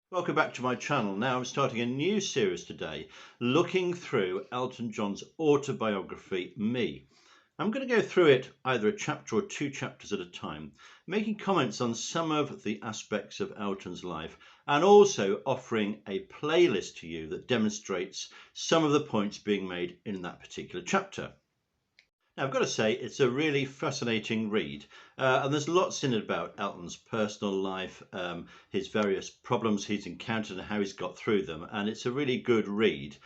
Welcome back to my channel. Now I'm starting a new series today looking through Elton John's autobiography, Me. I'm going to go through it either a chapter or two chapters at a time, making comments on some of the aspects of Elton's life and also offering a playlist to you that demonstrates some of the points being made in that particular chapter. Now, I've got to say, it's a really fascinating read, and there's lots in it about Elton's personal life, his various problems he's encountered and how he's got through them, and it's a really good read.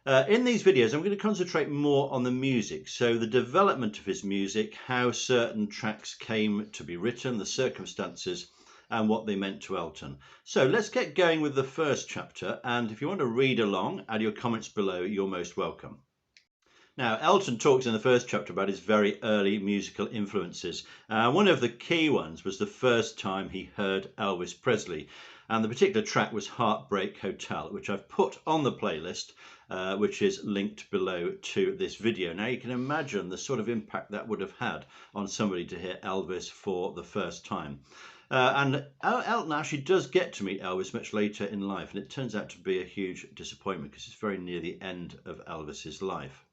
In these videos, I'm going to concentrate more on the music, so the development of his music, how certain tracks came to be written, the circumstances, and what they meant to Elton. So let's get going with the first chapter, and if you want to read along, add your comments below, you're most welcome. Now, Elton talks in the first chapter about his very early musical influences. One of the key ones was the first time he heard Elvis Presley, and the particular track was Heartbreak Hotel, which I've put on the playlist, which is linked below to this video. Now, you can imagine the sort of impact that would have had on somebody to hear Elvis for the first time. And Elton actually does get to meet Elvis much later in life, and it turns out to be a huge disappointment because it's very near the end of Elvis's life.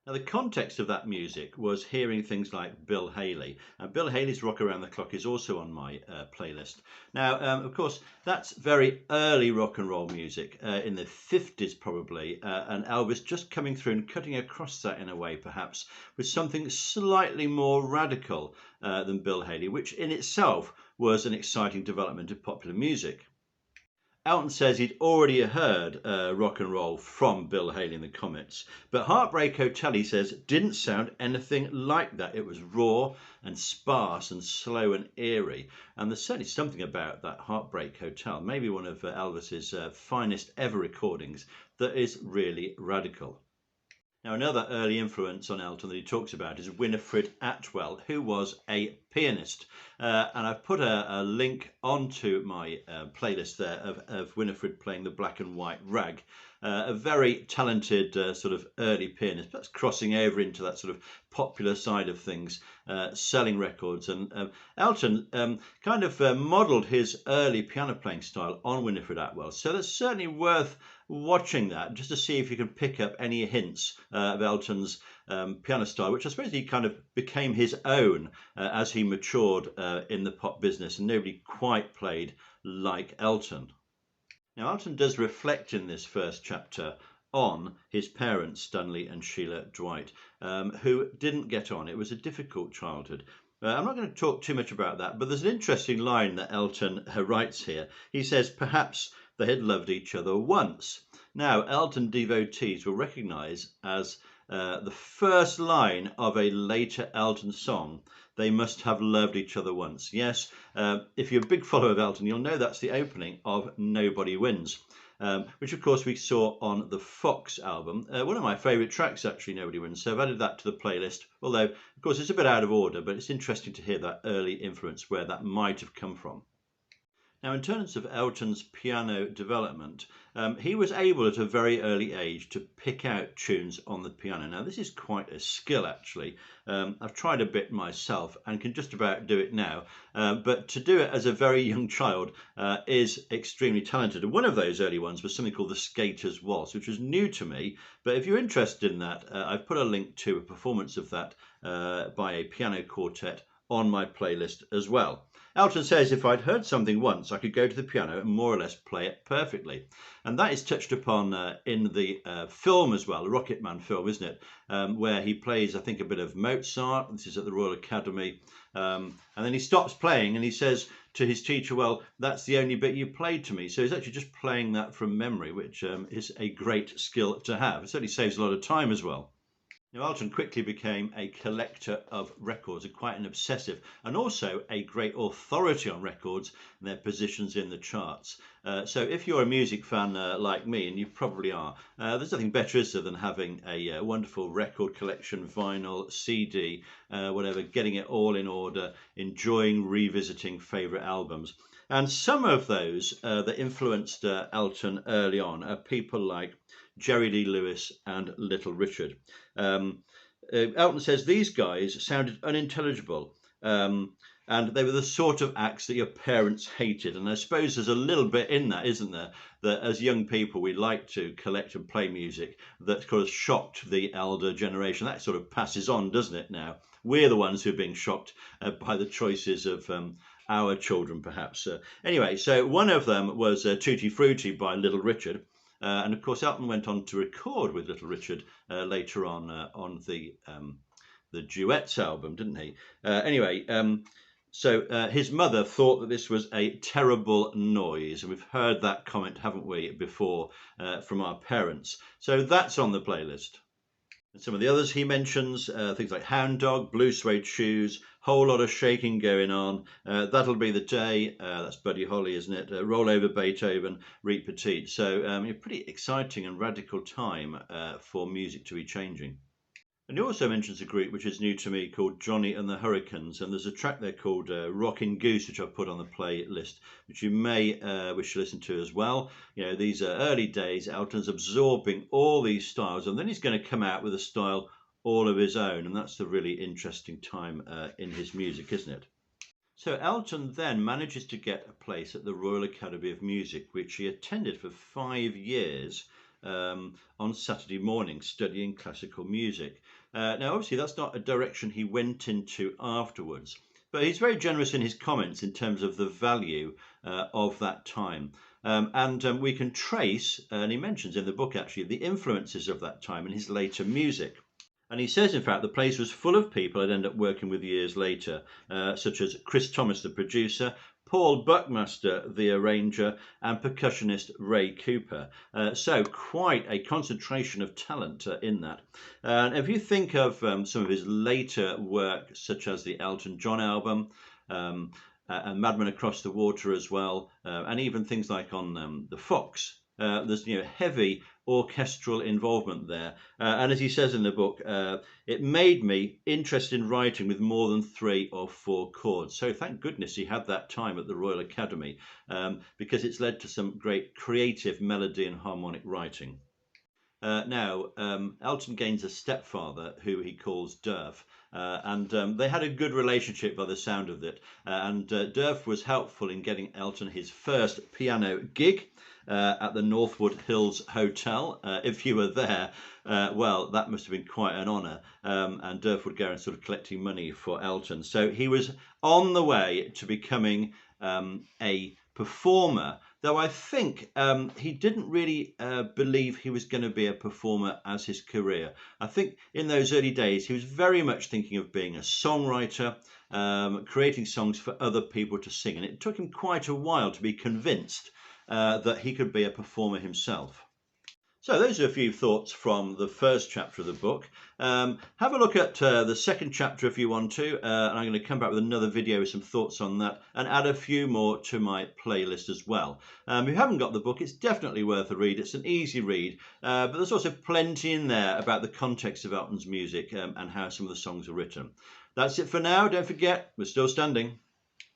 Now, the context of that music was hearing things like Bill Haley. And Bill Haley's Rock Around the Clock is also on my playlist. Now, of course, that's very early rock and roll music, in the 50s probably, and Elvis just coming through and cutting across that in a way, perhaps, with something slightly more radical than Bill Haley, which in itself was an exciting development of popular music. Elton says he'd already heard rock and roll from Bill Haley in the Comets, but Heartbreak Hotel, he says, didn't sound anything like that. It was raw and sparse and slow and eerie, and there's certainly something about that Heartbreak Hotel, maybe one of Elvis's finest ever recordings, that is really radical. Now, another early influence on Elton that he talks about is Winston Atwell, who was a pianist. And I've put a link onto my playlist there of Winifred playing the black and white rag. A very talented sort of early pianist, perhaps crossing over into that sort of popular side of things, selling records. And Elton kind of modelled his early piano playing style on Winifred Atwell. So that's certainly worth watching that just to see if you can pick up any hints of Elton's piano style, which I suppose he kind of became his own as he matured in the pop business, and nobody quite played like Elton. Now, Elton does reflect in this first chapter on his parents, Stanley and Sheila Dwight, who didn't get on. It was a difficult childhood. I'm not going to talk too much about that, but there's an interesting line that Elton writes here. He says, perhaps they had loved each other once. Now, Elton devotees will recognise as the first line of a later Elton song, they must have loved each other once. Yes, if you're a big follower of Elton, you'll know that's the opening of Nobody Wins, which of course we saw on the Fox album. One of my favourite tracks, actually, Nobody Wins, so I've added that to the playlist, although of course it's a bit out of order, but it's interesting to hear that early influence, where that might have come from. Now, in terms of Elton's piano development, he was able at a very early age to pick out tunes on the piano. Now, this is quite a skill, actually. I've tried a bit myself and can just about do it now, but to do it as a very young child is extremely talented. And one of those early ones was something called the Skater's Waltz, which was new to me, but if you're interested in that, I've put a link to a performance of that by a piano quartet on my playlist as well. Elton says if I'd heard something once, I could go to the piano and more or less play it perfectly. And that is touched upon in the film as well, the Rocket Man film, isn't it? Where he plays, I think, a bit of Mozart. This is at the Royal Academy. And then he stops playing and he says to his teacher, well, that's the only bit you played to me. So he's actually just playing that from memory, which is a great skill to have. It certainly saves a lot of time as well. Now, Elton quickly became a collector of records, and quite an obsessive, and also a great authority on records and their positions in the charts. So if you're a music fan like me, and you probably are, there's nothing better, is there, than having a wonderful record collection, vinyl, CD, whatever, getting it all in order, enjoying revisiting favourite albums. And some of those that influenced Elton early on are people like Jerry Lee Lewis and Little Richard. Elton says these guys sounded unintelligible. And they were the sort of acts that your parents hated. And I suppose there's a little bit in that, isn't there? That as young people, we like to collect and play music that kind of shocked the elder generation. That sort of passes on, doesn't it now? We're the ones who are being shocked by the choices of our children, perhaps. Anyway, so one of them was Tutti Frutti by Little Richard. And of course, Elton went on to record with Little Richard later on the Duets album, didn't he? Anyway, so his mother thought that this was a terrible noise, and we've heard that comment, haven't we, before from our parents. So that's on the playlist. And some of the others he mentions, things like Hound Dog, Blue Suede Shoes, Whole Lot of Shaking Going On, That'll Be the Day, that's Buddy Holly, isn't it? Roll Over Beethoven, Reet Petite. So a pretty exciting and radical time for music to be changing. And he also mentions a group which is new to me called Johnny and the Hurricanes, and there's a track there called Rockin' Goose, which I've put on the playlist, which you may wish to listen to as well. You know, these are early days. Elton's absorbing all these styles, and then he's going to come out with a style all of his own, and that's the really interesting time in his music, isn't it? So Elton then manages to get a place at the Royal Academy of Music, which he attended for 5 years on Saturday mornings, studying classical music. Now, obviously, that's not a direction he went into afterwards, but he's very generous in his comments in terms of the value of that time. And we can trace, and he mentions in the book actually, the influences of that time in his later music. And he says, in fact, the place was full of people I'd end up working with years later, such as Chris Thomas, the producer, Paul Buckmaster, the arranger, and percussionist Ray Cooper. So quite a concentration of talent in that. And if you think of some of his later work, such as the Elton John album, and Madman Across the Water as well, and even things like on The Fox, there's heavy orchestral involvement there, and as he says in the book, it made me interested in writing with more than 3 or 4 chords. So thank goodness he had that time at the Royal Academy, because it's led to some great creative melody and harmonic writing. Now, Elton gains a stepfather who he calls Durf, and they had a good relationship by the sound of it, and Durf was helpful in getting Elton his first piano gig at the Northwood Hills Hotel. If you were there, well, that must have been quite an honour, and Durf would go and sort of collecting money for Elton. So he was on the way to becoming a performer, though I think he didn't really believe he was going to be a performer as his career. I think in those early days he was very much thinking of being a songwriter, creating songs for other people to sing, and it took him quite a while to be convinced that he could be a performer himself. So those are a few thoughts from the first chapter of the book. Have a look at the second chapter if you want to, and I'm going to come back with another video with some thoughts on that and add a few more to my playlist as well. If you haven't got the book, it's definitely worth a read. It's an easy read, but there's also plenty in there about the context of Elton's music and how some of the songs are written. That's it for now. Don't forget, we're still standing.